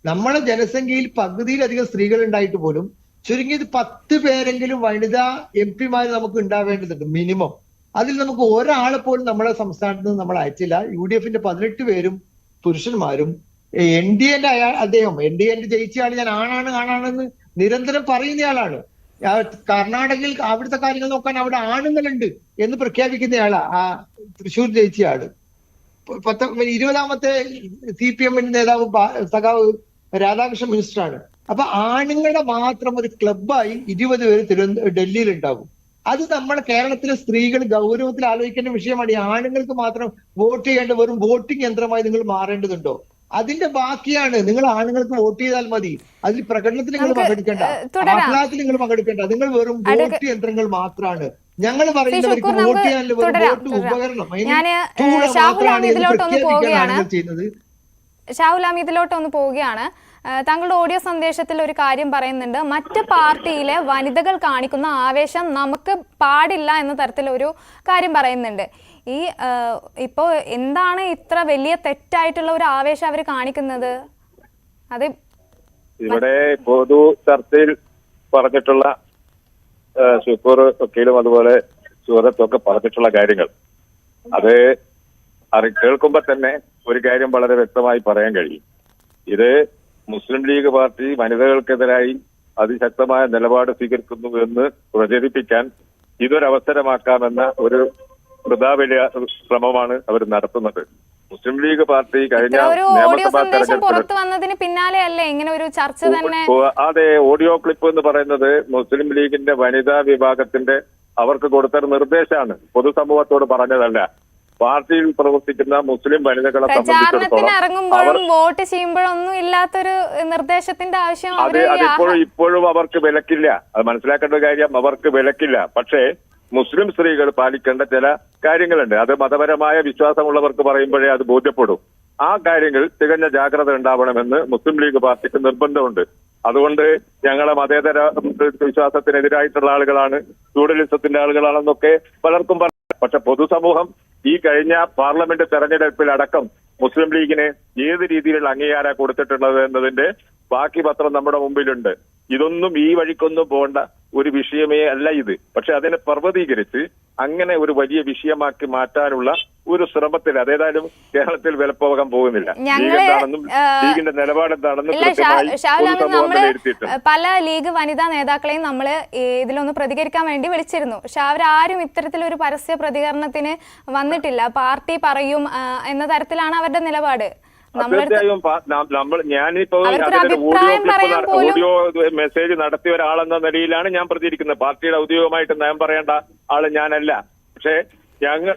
നമ്മുടെ ജനസംഖ്യയിൽ പകുതിയിലധികം സ്ത്രീകൾ ഉണ്ടായിട്ട് പോലും ചുരുങ്ങിയത് 10 പേരെങ്കിലും വനിതാ MP നമുക്ക് ഉണ്ടാവേണ്ടതുണ്ട് മിനിമം. അതിൽ നമുക്ക് ഒരാളെ പോലും നമ്മുടെ സംസ്ഥാനത്ത് നിന്ന് നമ്മൾ അയച്ചില്ല. UDF 18 പേരും പുരുഷന്മാരും. NDA അദ്ദേഹം NDA ജയിച്ച ആൾ ഞാൻ ആണാണെന്ന് നിരന്തരം പറയുന്നയാളാണ്. കർണാടകയിൽ അവിടുത്തെ കാര്യങ്ങൾ നോക്കാൻ അവിടെ ആണുങ്ങളുണ്ട് എന്ന് പ്രഖ്യാപിക്കുന്നയാളാ ആ തൃശ്ശൂർ ജയിച്ച ആള്. 20ാമത്തെ CPM നേതാവ് സഖാവ് രാധാകൃഷ്ണൻ മിനിസ്റ്ററാണ്. അപ്പൊ ആണുങ്ങളുടെ മാത്രം ഒരു ക്ലബായി 20 പേര് ഡൽഹിയിൽ ഉണ്ടാവും. അത് നമ്മുടെ കേരളത്തിലെ സ്ത്രീകൾ ഗൗരവത്തിൽ ആലോചിക്കേണ്ട വിഷയമാണ്. ഈ ആണുങ്ങൾക്ക് മാത്രം വോട്ട് ചെയ്യേണ്ട വെറും വോട്ടിംഗ് യന്ത്രമായി നിങ്ങൾ മാറേണ്ടതുണ്ടോ? അതിന്റെ ബാക്കിയാണ്. നിങ്ങൾ ആണുങ്ങൾക്ക് വോട്ട് ചെയ്താൽ മതി, അതിൽ പ്രകടനത്തിൽ നിങ്ങൾ പങ്കെടുക്കേണ്ട, ആഹ്ലാദത്തിൽ നിങ്ങൾ പങ്കെടുക്കേണ്ട. നിങ്ങൾ വെറും വോട്ട് യന്ത്രങ്ങൾ മാത്രമാണ്. ഞങ്ങൾ പറയുന്നവർക്ക് വോട്ട് ചെയ്യാനുള്ള വെറും വോട്ട് ഉപകരണം ചെയ്യുന്നത്. ഷാഹുൽ ഹമീദിലോട്ടൊന്ന് പോവുകയാണ്. താങ്കളുടെ ഓഡിയോ സന്ദേശത്തിൽ ഒരു കാര്യം പറയുന്നുണ്ട്, മറ്റ് പാർട്ടിയിലെ വനിതകൾ കാണിക്കുന്ന ആവേശം നമുക്ക് പാടില്ല എന്ന തരത്തിലൊരു കാര്യം പറയുന്നുണ്ട്. ഈ ഇപ്പോ എന്താണ് ഇത്ര വലിയ തെറ്റായിട്ടുള്ള ഒരു ആവേശം അവർ കാണിക്കുന്നത്? അത് ഇവിടെ പൊതു ചർച്ചയിൽ പറഞ്ഞിട്ടുള്ള ഷുക്കൂർ വക്കീലും അതുപോലെ സൂറത്തൊക്കെ പറഞ്ഞിട്ടുള്ള കാര്യങ്ങൾ അത് കേൾക്കുമ്പോ തന്നെ ഒരു കാര്യം വളരെ വ്യക്തമായി പറയാൻ കഴിയും. ഇത് മുസ്ലിം ലീഗ് പാർട്ടി വനിതകൾക്കെതിരായി അതിശക്തമായ നിലപാട് സ്വീകരിക്കുന്നു എന്ന് പ്രചരിപ്പിക്കാൻ ഇതൊരവസരമാക്കാമെന്ന ഒരു വൃഥാവില ശ്രമമാണ് അവർ നടത്തുന്നത്. മുസ്ലിം ലീഗ് പാർട്ടി കഴിഞ്ഞ നിയമസഭാ തെരഞ്ഞെടുപ്പിന് പിന്നാലെയല്ലേ ഇങ്ങനെ ഒരു ചർച്ച തന്നെ? അതെ, ഓഡിയോ ക്ലിപ്പ് എന്ന് പറയുന്നത് മുസ്ലിം ലീഗിന്റെ വനിതാ വിഭാഗത്തിന്റെ അവർക്ക് കൊടുത്തൊരു നിർദ്ദേശമാണ്, പൊതുസമൂഹത്തോട് പറഞ്ഞതല്ല. പാർട്ടിയിൽ പ്രവർത്തിക്കുന്ന മുസ്ലിം വനിതകളെ സംബന്ധിച്ചിടത്തോളം വോട്ട് ചെയ്യുമ്പോഴൊന്നും ഇല്ലാത്തൊരു നിർദ്ദേശത്തിന്റെ ആവശ്യം ഇപ്പോഴും അവർക്ക് വിലക്കില്ല. അത് മനസ്സിലാക്കേണ്ട കാര്യം, അവർക്ക് വിലക്കില്ല. പക്ഷേ മുസ്ലിം സ്ത്രീകൾ പാലിക്കേണ്ട ചില കാര്യങ്ങളുണ്ട്. അത് മതപരമായ വിശ്വാസമുള്ളവർക്ക് പറയുമ്പോഴേ അത് ബോധ്യപ്പെടും. ആ കാര്യങ്ങൾ തികഞ്ഞ ജാഗ്രത ഉണ്ടാവണമെന്ന് മുസ്ലിം ലീഗ് പാർട്ടിക്ക് നിർബന്ധമുണ്ട്. അതുകൊണ്ട് ഞങ്ങളെ മതേതര വിശ്വാസത്തിനെതിരായിട്ടുള്ള ആളുകളാണ്, ഫ്യൂഡലിസത്തിന്റെ ആളുകളാണെന്നൊക്കെ പലർക്കും പറഞ്ഞു. പക്ഷെ പൊതുസമൂഹം ഈ കഴിഞ്ഞ പാർലമെന്റ് തെരഞ്ഞെടുപ്പിലടക്കം മുസ്ലിം ലീഗിന് ഏത് രീതിയിലുള്ള അംഗീകാരം കൊടുത്തിട്ടുള്ളത് എന്നതിന്റെ ബാക്കി പത്രം നമ്മുടെ മുമ്പിലുണ്ട്. ഇതൊന്നും ഈ വഴിക്കൊന്നും പോകേണ്ട ഒരു വിഷയമേ അല്ല ഇത്. പക്ഷെ അതിനെ പർവ്വതീകരിച്ച് അങ്ങനെ ഒരു വലിയ വിഷയമാക്കി മാറ്റാനുള്ള ഒരു ശ്രമത്തിൽ അതേതായാലും കേരളത്തിൽ വിലപ്പോകാൻ പോകുന്നില്ല. ലീഗിന്റെ നിലപാടെന്താണെന്ന് പല ലീഗ് വനിതാ നേതാക്കളെയും നമ്മൾ ഇതിലൊന്ന് പ്രതികരിക്കാൻ വേണ്ടി വിളിച്ചിരുന്നു. പക്ഷെ അവരാരും ഇത്തരത്തിലൊരു പരസ്യ പ്രതികരണത്തിന് വന്നിട്ടില്ല. പാർട്ടി പറയും എന്ന തരത്തിലാണ് അവരുടെ നിലപാട്. തീർച്ചയായും ഞാനിപ്പോ ഓഡിയോ മെസ്സേജ് നടത്തിയ ഒരാളെന്ന നിലയിലാണ് ഞാൻ പ്രതികരിക്കുന്നത്. പാർട്ടിയുടെ ഔദ്യോഗികമായിട്ട് നയം പറയേണ്ട ആള് ഞാനല്ല. പക്ഷേ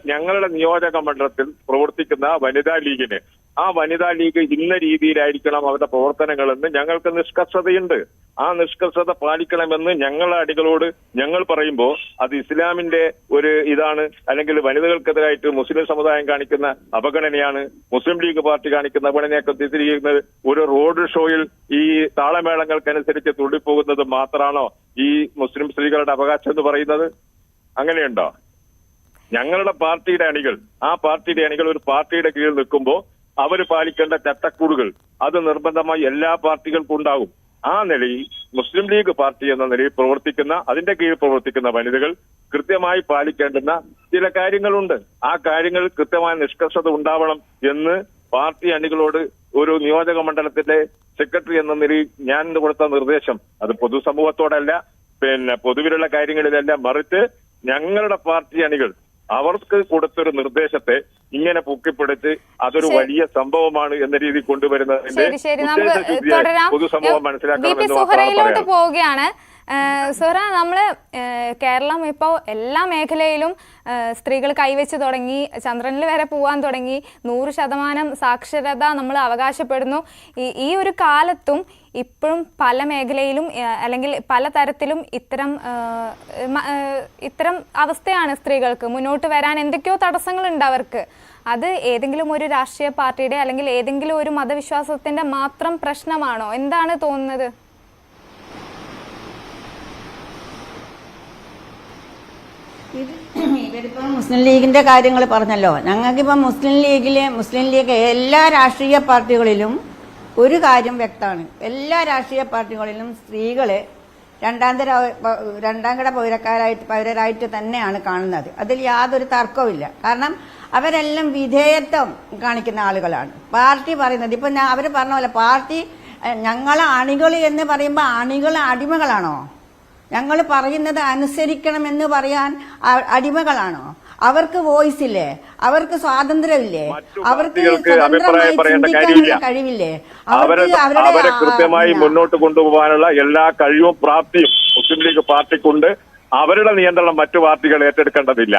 ഞങ്ങളുടെ നിയോജക മണ്ഡലത്തിൽ പ്രവർത്തിക്കുന്ന വനിതാ ലീഗിന് ആ വനിതാ ലീഗ് ഇന്ന രീതിയിലായിരിക്കണം അവരുടെ പ്രവർത്തനങ്ങളെന്ന് ഞങ്ങൾക്ക് നിഷ്കർഷതയുണ്ട്. ആ നിഷ്കർഷത പാലിക്കണമെന്ന് ഞങ്ങളുടെ അടികളോട് ഞങ്ങൾ പറയുമ്പോൾ അത് ഇസ്ലാമിന്റെ ഒരു ഇതാണ്, അല്ലെങ്കിൽ വനിതകൾക്കെതിരായിട്ട് മുസ്ലിം സമുദായം കാണിക്കുന്ന അവഗണനയാണ്, മുസ്ലിം ലീഗ് പാർട്ടി കാണിക്കുന്ന അവഗണനയൊക്കെ തിരിച്ചിരിക്കുന്നത് ഒരു റോഡ് ഷോയിൽ ഈ താളമേളങ്ങൾക്കനുസരിച്ച് തുള്ളിപ്പോകുന്നത് മാത്രമാണോ ഈ മുസ്ലിം സ്ത്രീകളുടെ അവകാശം എന്ന് പറയുന്നത്? അങ്ങനെയുണ്ടോ? ഞങ്ങളുടെ പാർട്ടിയുടെ അണികൾ, ആ പാർട്ടിയുടെ അണികൾ ഒരു പാർട്ടിയുടെ കീഴിൽ നിൽക്കുമ്പോൾ അവർ പാലിക്കേണ്ട ചട്ടക്കൂടുകൾ അത് നിർബന്ധമായി എല്ലാ പാർട്ടികൾക്കും ഉണ്ടാകും. ആ നിലയിൽ മുസ്ലിം ലീഗ് പാർട്ടി എന്ന നിലയിൽ പ്രവർത്തിക്കുന്ന, അതിന്റെ കീഴിൽ പ്രവർത്തിക്കുന്ന വനിതകൾ കൃത്യമായി പാലിക്കേണ്ടുന്ന ചില കാര്യങ്ങളുണ്ട്. ആ കാര്യങ്ങൾ കൃത്യമായ നിഷ്കർഷത ഉണ്ടാവണം എന്ന് പാർട്ടി അണികളോട് ഒരു നിയോജക മണ്ഡലത്തിന്റെ സെക്രട്ടറി എന്ന നിലയിൽ ഞാൻ കൊടുത്ത നിർദ്ദേശം അത് പൊതുസമൂഹത്തോടല്ല, പൊതുവിലുള്ള കാര്യങ്ങളിലല്ല, മറിച്ച് ഞങ്ങളുടെ പാർട്ടി അണികൾ അവർക്ക് കൊടുത്തൊരു നിർദ്ദേശത്തെ ഇങ്ങനെ പൊക്കിപ്പിടിച്ച് അതൊരു വലിയ സംഭവമാണ് എന്ന രീതിയിൽ കൊണ്ടുവരുന്നതിന്റെ പൊതുസമൂഹം മനസ്സിലാക്കണമെന്ന് പോവുകയാണ്. സുഹറ, നമ്മള് കേരളം ഇപ്പോൾ എല്ലാ മേഖലയിലും സ്ത്രീകൾ കൈവച്ച് തുടങ്ങി, ചന്ദ്രനിൽ വരെ പോകാൻ തുടങ്ങി, 100% സാക്ഷരത നമ്മൾ അവകാശപ്പെടുന്നു. ഈ ഒരു കാലത്തും ഇപ്പോഴും പല മേഖലയിലും അല്ലെങ്കിൽ പല തരത്തിലും ഇത്തരം അവസ്ഥയാണ്. സ്ത്രീകൾക്ക് മുന്നോട്ട് വരാൻ എന്തൊക്കെയോ തടസ്സങ്ങളുണ്ട് അവർക്ക്. അത് ഏതെങ്കിലും ഒരു രാഷ്ട്രീയ പാർട്ടിയുടെ അല്ലെങ്കിൽ ഏതെങ്കിലും ഒരു മതവിശ്വാസത്തിന്റെ മാത്രം പ്രശ്നമാണോ? എന്താണ് തോന്നുന്നത്? ഇവരിപ്പം മുസ്ലിം ലീഗിന്റെ കാര്യങ്ങൾ പറഞ്ഞല്ലോ. ഞങ്ങൾക്കിപ്പം മുസ്ലിം ലീഗ് എല്ലാ രാഷ്ട്രീയ പാർട്ടികളിലും ഒരു കാര്യം വ്യക്തമാണ്. എല്ലാ രാഷ്ട്രീയ പാർട്ടികളിലും സ്ത്രീകളെ രണ്ടാംകിട പൗരരായിട്ട് തന്നെയാണ് കാണുന്നത്. അതിൽ യാതൊരു തർക്കവുമില്ല. കാരണം അവരെല്ലാം വിധേയത്വം കാണിക്കുന്ന ആളുകളാണ്. പാർട്ടി പറയുന്നത് ഇപ്പൊ അവർ പറഞ്ഞ പോലെ പാർട്ടി ഞങ്ങളെ അണികൾ എന്ന് പറയുമ്പോൾ അണികൾ അടിമകളാണോ? ഞങ്ങൾ പറയുന്നത് അനുസരിക്കണമെന്ന് പറയാൻ അടിമകളാണോ? അവർക്ക് വോയിസ് ഇല്ലേ? അവർക്ക് സ്വാതന്ത്ര്യമില്ലേ? അവർക്ക് സ്വതന്ത്രമായി ചിന്തിക്കാനുള്ള കഴിവില്ലേ? അവരെ കൃത്യമായി മുന്നോട്ട് കൊണ്ടുപോകാനുള്ള എല്ലാ കഴിവും പ്രാപ്തിയും മുസ്ലിം ലീഗ് പാർട്ടിക്കുണ്ട്. അവരുടെ നിയന്ത്രണം മറ്റു പാർട്ടികൾ ഏറ്റെടുക്കേണ്ടതില്ല.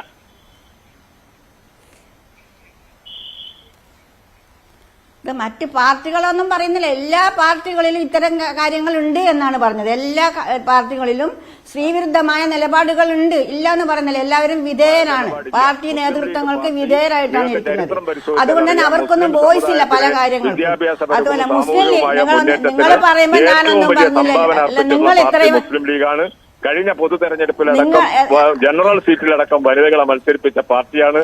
ഇത് മറ്റ് പാർട്ടികളൊന്നും പറയുന്നില്ല. എല്ലാ പാർട്ടികളിലും ഇത്തരം കാര്യങ്ങളുണ്ട് എന്നാണ് പറഞ്ഞത്. എല്ലാ പാർട്ടികളിലും സ്ത്രീവിരുദ്ധമായ നിലപാടുകൾ ഉണ്ട്, ഇല്ല എന്ന് പറയുന്നില്ല. എല്ലാവരും വിധേയരാണ്, പാർട്ടി നേതൃത്വങ്ങൾക്ക് വിധേയരായിട്ടാണ് ഇരിക്കുന്നത്. അതുകൊണ്ട് തന്നെ അവർക്കൊന്നും വോയിസ് ഇല്ല പല കാര്യങ്ങൾക്കും. അതുപോലെ മുസ്ലിം ലീഗ് നിങ്ങൾ പറയുമ്പോൾ ഞാനൊന്നും പറഞ്ഞില്ല. നിങ്ങൾ ഇത്രയും മുസ്ലിം ലീഗാണ് കഴിഞ്ഞ പൊതു തെരഞ്ഞെടുപ്പിലടക്കം ജനറൽ സീറ്റിലടക്കം വനിതകളെ മത്സരിപ്പിച്ച പാർട്ടിയാണ്.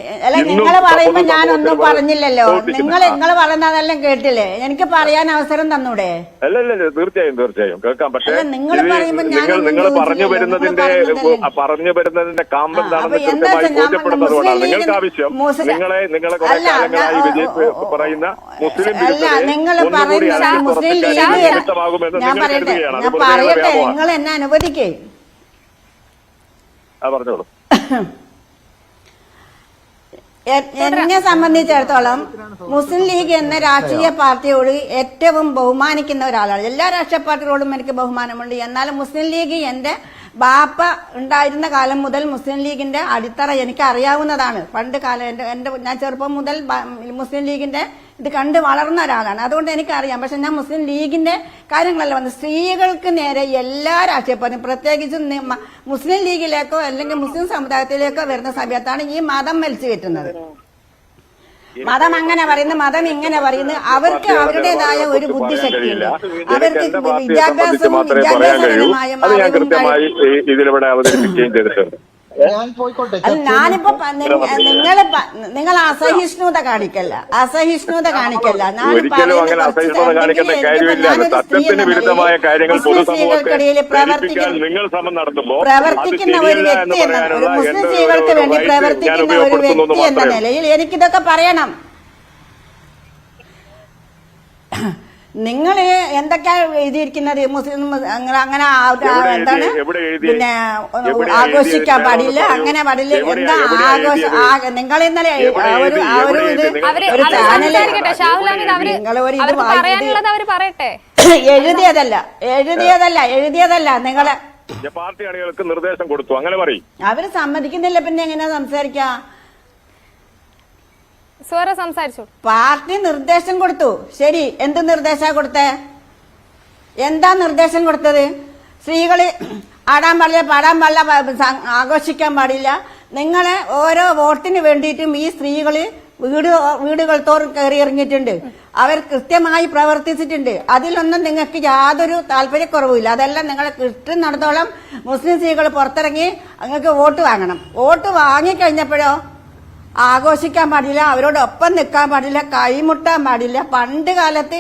നിങ്ങൾ പറയുമ്പോ ഞാനൊന്നും പറഞ്ഞില്ലല്ലോ. നിങ്ങൾ പറയുന്നതെല്ലാം കേട്ടില്ലേ? എനിക്ക് പറയാൻ അവസരം തന്നൂടെ? അല്ലല്ല, തീർച്ചയായും കേൾക്കാം. പക്ഷേ നിങ്ങൾ പറഞ്ഞു വരുന്നതിന്റെ കാമ്പെന്താണെന്ന് കൃത്യമായി ബോധ്യപ്പെടുന്നതുകൊണ്ടാണ് നിങ്ങൾക്ക് ആവശ്യം. നിങ്ങളെ കുറെ കാലങ്ങളായി വിജയിപ്പ് പറയുന്ന മുസ്ലിം വ്യക്തമാകുമെന്ന് നിങ്ങൾ കരുതുകയാണ്. ഞാൻ പറയട്ടെ, നിങ്ങൾ എന്നെ അനുവദിക്കേ. പറഞ്ഞോളൂ. എന്നെ സംബന്ധിച്ചിടത്തോളം മുസ്ലിം ലീഗ് എന്ന രാഷ്ട്രീയ പാർട്ടിയോട് ഏറ്റവും ബഹുമാനിക്കുന്ന ഒരാളാണ്. എല്ലാ രാഷ്ട്രീയ പാർട്ടികളോടും എനിക്ക് ബഹുമാനമുണ്ട്. എന്നാലും മുസ്ലിം ലീഗ് എന്റെ ബാപ്പ ഉണ്ടായിരുന്ന കാലം മുതൽ മുസ്ലിം ലീഗിന്റെ അടിത്തറ എനിക്ക് അറിയാവുന്നതാണ്. പണ്ട് കാലം ഞാൻ ചെറുപ്പം മുതൽ മുസ്ലിം ലീഗിന്റെ ഇത് കണ്ട് വളർന്ന ഒരാളാണ്. അതുകൊണ്ട് എനിക്കറിയാം. പക്ഷെ ഞാൻ മുസ്ലിം ലീഗിന്റെ കാര്യങ്ങളല്ല വന്നത്. സ്ത്രീകൾക്ക് നേരെ എല്ലാ രാഷ്ട്രീയ പാർട്ടിയും പ്രത്യേകിച്ചും മുസ്ലിം ലീഗിലേക്കോ അല്ലെങ്കിൽ മുസ്ലിം സമുദായത്തിലേക്കോ വരുന്ന സമയത്താണ് ഈ മതം വലിച്ചു കയറ്റുന്നത്. മതം അങ്ങനെ പറയുന്നു, മതം ഇങ്ങനെ പറയുന്നു. അവർക്ക് അവരുടേതായ ഒരു ബുദ്ധിശക്തിയുണ്ട്. അവർക്ക് വിദ്യാഭ്യാസപരമായ ഇതിലൂടെ അവതരിപ്പിക്കുകയും ചെയ്തിട്ടുണ്ട്. ഞാനിപ്പോ നിങ്ങൾ അസഹിഷ്ണുത കാണിക്കല്ല. സ്ത്രീകൾക്കിടയിൽ പ്രവർത്തിക്കുന്ന ഒരു വ്യക്തി മുസ്ലിം സ്ത്രീകൾക്ക് വേണ്ടി പ്രവർത്തിക്കുന്ന ഒരു വ്യക്തി എന്ന നിലയിൽ എനിക്കിതൊക്കെ പറയണം. നിങ്ങൾ എന്തൊക്കെയാ എഴുതിയിരിക്കുന്നത്? മുസ്ലിം അങ്ങനെ എന്താണ് പിന്നെ ആഘോഷിക്കാൻ പാടില്ല, അങ്ങനെ പാടില്ല, എന്താ ആഘോഷം? നിങ്ങൾ ഇന്നലെ ഒരു ഇത് ചാനല് എഴുതിയതല്ല നിങ്ങളെ പാർട്ടി അണികൾക്ക് നിർദ്ദേശം കൊടുത്തു, അങ്ങനെ പറയും. അവര് സമ്മതിക്കുന്നില്ല, പിന്നെ എങ്ങനെയാ സംസാരിക്കാ? സംസാരിച്ചു. പാർട്ടി നിർദ്ദേശം കൊടുത്തു. ശരി, എന്ത് നിർദ്ദേശാ കൊടുത്തേ? എന്താ നിർദ്ദേശം കൊടുത്തത്? സ്ത്രീകള് ആടാൻ പാടില്ല, പാടാൻ പാടില്ല, ആഘോഷിക്കാൻ പാടില്ല. നിങ്ങളെ ഓരോ വോട്ടിന് വേണ്ടിയിട്ടും ഈ സ്ത്രീകള് വീടുകൾ തോറും കയറി ഇറങ്ങിയിട്ടുണ്ട്. അവർ കൃത്യമായി പ്രവർത്തിച്ചിട്ടുണ്ട്. അതിലൊന്നും നിങ്ങൾക്ക് യാതൊരു താല്പര്യക്കുറവുമില്ല. അതെല്ലാം നിങ്ങളെ കിട്ടുന്നിടത്തോളം മുസ്ലിം സ്ത്രീകൾ പുറത്തിറങ്ങി നിങ്ങൾക്ക് വോട്ട് വാങ്ങണം. വോട്ട് വാങ്ങിക്കഴിഞ്ഞപ്പോഴോ ആഘോഷിക്കാൻ പാടില്ല, അവരോടൊപ്പം നിൽക്കാൻ പാടില്ല, കൈമുട്ടാൻ പാടില്ല. പണ്ട് കാലത്ത്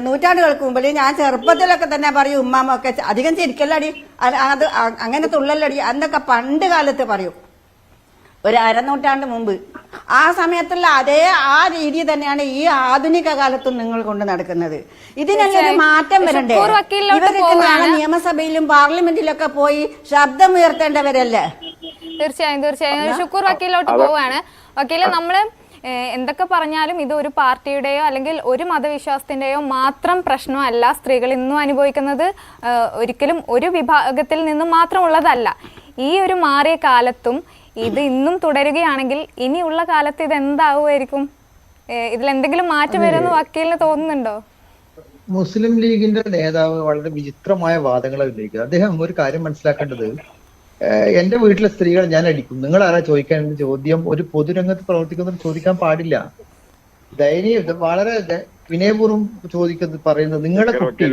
നൂറ്റാണ്ടുകൾക്ക് മുമ്പിൽ ഞാൻ ചെറുപ്പത്തിലൊക്കെ തന്നെ പറയും, ഉമ്മാമൊക്കെ അധികം ചിരിക്കല്ലടി, അത് അങ്ങനെ തുള്ളല്ലടി, അന്നൊക്കെ പണ്ട് കാലത്ത് പറയും, ഒരു അരനൂറ്റാണ്ട് മുമ്പ്. ആ സമയത്തുള്ള ആ രീതി തന്നെയാണ് ഈ ആധുനിക കാലത്തും നിങ്ങൾ കൊണ്ട് നടക്കുന്നത്. ഇതിനൊരു മാറ്റം വരണ്ടേ? ഇവരൊക്കെ നാളെ നിയമസഭയിലും പാർലമെന്റിലൊക്കെ പോയി ശബ്ദമുയർത്തേണ്ടവരല്ലേ? തീർച്ചയായും ഷുക്കൂർ വക്കീലിലോട്ട് പോവാണ്. വക്കീലെ, നമ്മള് എന്തൊക്കെ പറഞ്ഞാലും ഇത് ഒരു പാർട്ടിയുടെയോ അല്ലെങ്കിൽ ഒരു മതവിശ്വാസത്തിന്റെയോ മാത്രം പ്രശ്നമല്ല. സ്ത്രീകൾ ഇന്നും അനുഭവിക്കുന്നത് ഒരിക്കലും ഒരു വിഭാഗത്തിൽ നിന്നും മാത്രമുള്ളതല്ല. ഈ ഒരു മാറിയ കാലത്തും ഇത് ഇന്നും തുടരുകയാണെങ്കിൽ ഇനിയുള്ള കാലത്ത് ഇത് എന്താവുമായിരിക്കും? ഇതിലെന്തെങ്കിലും മാറ്റം വരുമെന്ന് വക്കീലിന് തോന്നുന്നുണ്ടോ? മുസ്ലിം ലീഗിന്റെ നേതാവ് വളരെ വിചിത്രമായ വാദങ്ങളാണ് ഉന്നയിക്കുന്നത്. അദ്ദേഹം ഒരു കാര്യം മനസ്സിലാക്കേണ്ടത്, എന്റെ വീട്ടിലെ സ്ത്രീകൾ ഞാൻ അടിക്കും, നിങ്ങൾ ആരാ ചോദിക്കാൻ ചോദ്യം ഒരു പൊതുരംഗത്ത് പ്രവർത്തിക്കുന്നവർ ചോദിക്കാൻ പാടില്ല. വളരെ വിനയപൂർവ്വം പറയുന്നത് നിങ്ങളുടെ കുട്ടി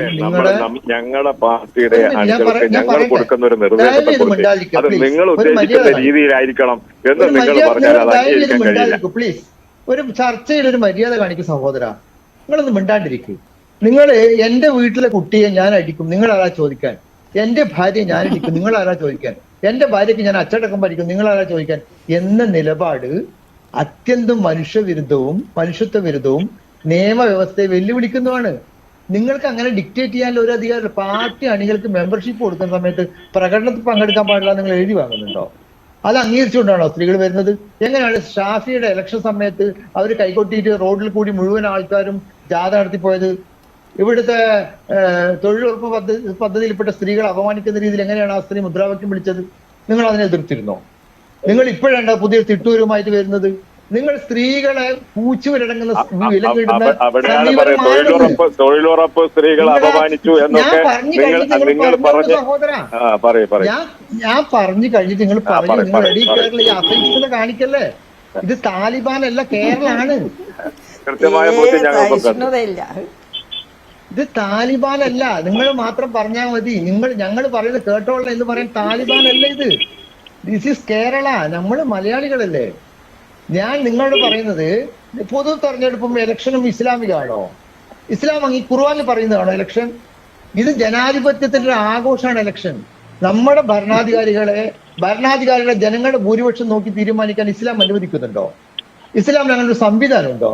ഞങ്ങളുടെ പാർട്ടിയുടെ അണികൾക്ക് ഞങ്ങൾ കൊടുക്കുന്ന ഒരു നിർദ്ദേശത്തെ കുറിച്ച് അത് നിങ്ങൾ ഉദ്ദേശിക്കുന്ന രീതിയിലായിരിക്കണം എന്ന് നിങ്ങൾ പറഞ്ഞാൽ അത് അംഗീകരിക്കാൻ കഴിയില്ല. പ്ലീസ്, ഒരു ചർച്ചയിൽ ഒരു മര്യാദ കാണിക്കും സഹോദര. നിങ്ങളൊന്ന് മിണ്ടാണ്ടിരിക്കും. നിങ്ങൾ എന്റെ വീട്ടിലെ കുട്ടിയെ ഞാൻ അടിക്കും, നിങ്ങൾ ആരാ ചോദിക്കാൻ? എന്റെ ഭാര്യയെ ഞാൻ അടിക്കും, നിങ്ങൾ ആരാ ചോദിക്കാൻ? എന്റെ ഭാര്യയ്ക്ക് ഞാൻ അച്ചടക്കം പഠിക്കും, നിങ്ങൾ ആരാ ചോദിക്കാൻ? എന്ന നിലപാട് അത്യന്തം മനുഷ്യത്വ വിരുദ്ധവും നിയമവ്യവസ്ഥയെ വെല്ലുവിളിക്കുന്നതാണ്. നിങ്ങൾക്ക് അങ്ങനെ ഡിക്റ്റേറ്റ് ചെയ്യാൻ ഒരു അധികാരം പാർട്ടി അണികൾക്ക് മെമ്പർഷിപ്പ് കൊടുക്കുന്ന സമയത്ത് പ്രകടനത്തിൽ പങ്കെടുക്കാൻ പാടില്ല നിങ്ങൾ എഴുതി വാങ്ങുന്നുണ്ടോ? അത് അംഗീകരിച്ചുകൊണ്ടാണോ സ്ത്രീകൾ വരുന്നത്? എങ്ങനെയാണ് ഷാഫിയുടെ ഇലക്ഷൻ സമയത്ത് അവർ കൈകൊട്ടിയിട്ട് റോഡിൽ കൂടി മുഴുവൻ ആൾക്കാരും ജാഥ നടത്തിപ്പോയത്? ഇവിടുത്തെ തൊഴിലുറപ്പ് പദ്ധതിയിൽപ്പെട്ട സ്ത്രീകളെ അപമാനിക്കുന്ന രീതിയിൽ എങ്ങനെയാണ് ആ സ്ത്രീ മുദ്രാവാക്യം വിളിച്ചത്? നിങ്ങൾ അതിനെ എതിർത്തിരുന്നോ? നിങ്ങൾ ഇപ്പോഴാണ് പുതിയ തിട്ടൂരുമായിട്ട് വരുന്നത്. നിങ്ങൾ സ്ത്രീകളെ പൂച്ചുവിലടങ്ങുന്ന തൊഴിലുറപ്പ് സ്ത്രീകളെ അപമാനിച്ചു എന്നൊക്കെ ഞാൻ പറഞ്ഞു കഴിഞ്ഞിട്ട് നിങ്ങൾ പറഞ്ഞു നിങ്ങൾ റെഡി കേരള ഈ അസഹിഷ്ണുത കാണിക്കല്ലേ? ഇത് താലിബാൻ അല്ല, കേരളാണ്. കൃത്യമായ ഇത് താലിബാൻ അല്ല. നിങ്ങൾ മാത്രം പറഞ്ഞാൽ മതി. ഞങ്ങൾ പറയുന്നത് കേട്ടോളണം എന്ന് പറയാൻ താലിബാൻ അല്ല ഇത്. This is Kerala. നമ്മൾ മലയാളികളല്ലേ. ഞാൻ നിങ്ങളോട് പറയുന്നത് പൊതു തെരഞ്ഞെടുപ്പും ഇലക്ഷനും ഇസ്ലാമികമാണോ? ഇസ്ലാം ഖുർആനിൽ പറയുന്നതാണോ ഇലക്ഷൻ? ഇത് ജനാധിപത്യത്തിന്റെ ഒരു ആഘോഷമാണ് ഇലക്ഷൻ. നമ്മുടെ ഭരണാധികാരികളെ ജനങ്ങളുടെ ഭൂരിപക്ഷം നോക്കി തീരുമാനിക്കാൻ ഇസ്ലാം അനുവദിക്കുന്നുണ്ടോ? ഇസ്ലാമിൽ അങ്ങനെ ഒരു സംവിധാനം ഉണ്ടോ?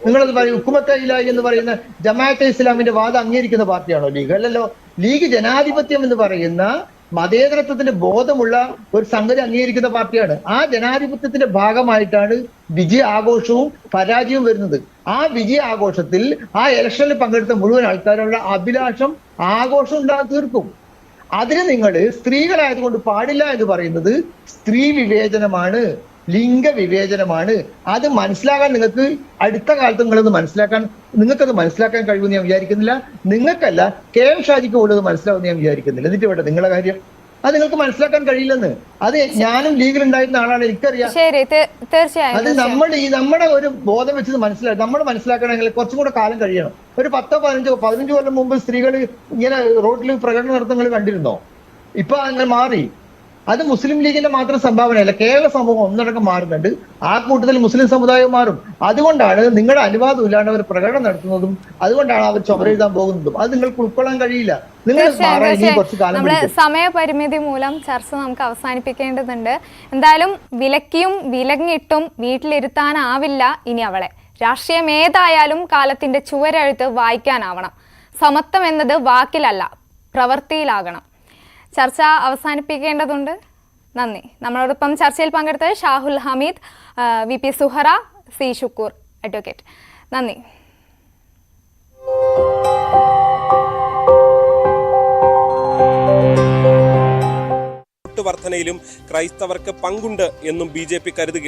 നിങ്ങളത് പറയും ഹുക്കുമത്തെ ഇലാഹി എന്ന് പറയുന്ന ജമാഅത്തെ ഇസ്ലാമിന്റെ വാദം അംഗീകരിക്കുന്ന പാർട്ടിയാണോ ലീഗ്? അല്ലല്ലോ. ലീഗ് ജനാധിപത്യം എന്ന് പറയുന്ന മതേതരത്വത്തിന്റെ ബോധമുള്ള ഒരു സംഗതി അംഗീകരിക്കുന്ന പാർട്ടിയാണ്. ആ ജനാധിപത്യത്തിന്റെ ഭാഗമായിട്ടാണ് വിജയ ആഘോഷവും പരാജയവും വരുന്നത്. ആ വിജയ ആഘോഷത്തിൽ ആ ഇലക്ഷനിൽ പങ്കെടുത്ത മുഴുവൻ ആൾക്കാരുടെ അഭിലാഷം ആഘോഷം ഉണ്ടാക്കി തീർക്കും. അതിന് നിങ്ങൾ സ്ത്രീകളായതുകൊണ്ട് പാടില്ല എന്ന് പറയുന്നത് സ്ത്രീ വിവേചനമാണ്, ലിംഗവിവേചനമാണ്. അത് മനസ്സിലാക്കാൻ നിങ്ങൾക്ക് അടുത്ത കാലത്ത് നിങ്ങൾക്കത് മനസ്സിലാക്കാൻ കഴിയുമെന്ന് ഞാൻ വിചാരിക്കുന്നില്ല. നിങ്ങൾക്കല്ല, കെ എം ഷാജിക്ക് പോലും അത് മനസ്സിലാവുമെന്ന് ഞാൻ വിചാരിക്കുന്നില്ല. എന്നിട്ട് വേണ്ട നിങ്ങളുടെ കാര്യം അത് നിങ്ങൾക്ക് മനസ്സിലാക്കാൻ കഴിയില്ലെന്ന്. അത് ഞാനും ലീഗിൽ ഉണ്ടായിരുന്ന ആളാണ്, എനിക്കറിയാം. അത് നമ്മുടെ ഒരു ബോധം വെച്ചത് നമ്മൾ മനസ്സിലാക്കണമെങ്കിൽ കുറച്ചും കൂടെ കാലം കഴിയണം. ഒരു 10-15 കൊല്ലം മുമ്പ് സ്ത്രീകൾ ഇങ്ങനെ റോഡിൽ പ്രകടനം നടത്തുന്നത് കണ്ടിരുന്നോ? ഇപ്പൊ അങ്ങനെ മാറി. അത് മുസ്ലിം ലീഗിന്റെ മാത്രം സംഭാവനയല്ല, കേരള സമൂഹം ഒന്നടങ്കം മാറുന്നുണ്ട്. ആ കൂട്ടത്തിൽ മുസ്ലിം സമുദായം മാറും. അതുകൊണ്ടാണ് നിങ്ങളുടെ അനുവാദം ഇല്ലാണ്ട് അവർ പ്രകടനം നടത്തുന്നതും, അതുകൊണ്ടാണ് അവർ ചുമരെഴുതാൻ പോകുന്നതും. അത് നിങ്ങൾക്ക് ഉൾക്കൊള്ളാൻ കഴിയില്ല. നമ്മള് സമയപരിമിതി മൂലം ചർച്ച നമുക്ക് അവസാനിപ്പിക്കേണ്ടതുണ്ട്. എന്തായാലും വിലക്കിയും വിലങ്ങിട്ടും വീട്ടിലിരുത്താനാവില്ല ഇനി അവളെ. രാഷ്ട്രീയം ഏതായാലും കാലത്തിന്റെ ചുവരെഴുത്ത് വായിക്കാനാവണം. സമത്വം എന്നത് വാക്കിലല്ല, പ്രവൃത്തിയിലാകണം. ചർച്ച അവസാനിപ്പിക്കേണ്ടതുണ്ട്. നന്ദി. നമ്മളോടൊപ്പം ചർച്ചയിൽ പങ്കെടുത്തത് Shahul Hameed, VP Suhara, C Shukoor advocate. നന്ദി. വർധനയിലും ക്രൈസ്തവർക്ക് പങ്കുണ്ട് എന്നും BJP കരുതുകയാണ്.